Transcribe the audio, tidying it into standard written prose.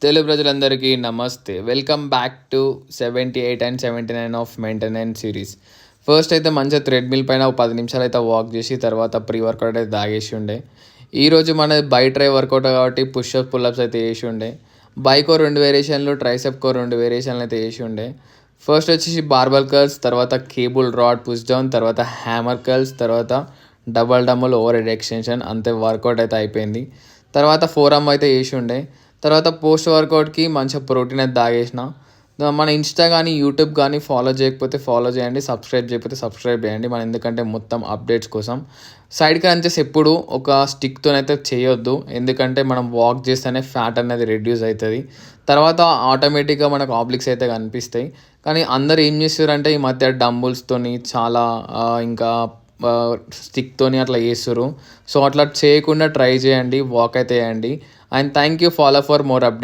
తెలుగు ప్రజలందరికీ నమస్తే. Welcome back to 78 and 79 of maintenance series. First అయితే మంచిగా థ్రెడ్మిల్ పైన ఒక 10 నిమిషాలు అయితే వాక్ చేసి తర్వాత ప్రీ వర్కౌట్ అయితే తాగేసి ఉండే. ఈరోజు మనది బై ట్రై వర్కౌట్ కాబట్టి పుష్అప్స్ పుల్అప్స్ అయితే వేసి ఉండే. బైకో 2 వేరియేషన్లు, ట్రైసెప్కో 2 వేరియేషన్లు అయితే వేసి ఉండే. ఫస్ట్ వచ్చేసి బార్బల్ కర్ల్స్, తర్వాత కేబుల్ రాడ్ పుష్ డౌన్, తర్వాత హ్యామర్ కర్ల్స్, తర్వాత డబల్ డమ్ముల్ ఓవర్ హెడ్ ఎక్స్టెన్షన్. అంతే వర్కౌట్ అయితే అయిపోయింది. తర్వాత ఫోర్ ఆర్మ్ అయితే వేసి ఉండే. తర్వాత పోస్ట్ వర్కౌట్కి మంచిగా ప్రోటీన్ అయితే తాగేసిన. మన ఇన్స్టా కానీ యూట్యూబ్ కానీ ఫాలో చేయకపోతే ఫాలో చేయండి, సబ్స్క్రైబ్ చేయకపోతే సబ్స్క్రైబ్ చేయండి. మన ఎందుకంటే మొత్తం అప్డేట్స్ కోసం సైడ్ క్రంచెస్ ఎప్పుడు ఒక స్టిక్తోనైతే చేయొద్దు, ఎందుకంటే మనం వాక్ చేస్తేనే ఫ్యాట్ అనేది రెడ్యూస్ అవుతుంది. తర్వాత ఆటోమేటిక్గా మనకు ఆబ్లిక్స్ అయితే కనిపిస్తాయి. కానీ అందరు ఏం చేస్తారంటే ఈ మధ్య డంబుల్స్తోని చాలా ఇంకా స్టిక్తోని అట్లా చేస్తారు. సో అట్లా చేయకుండా ట్రై చేయండి, వాక్ అయితే చేయండి. And thank you, follow for more updates.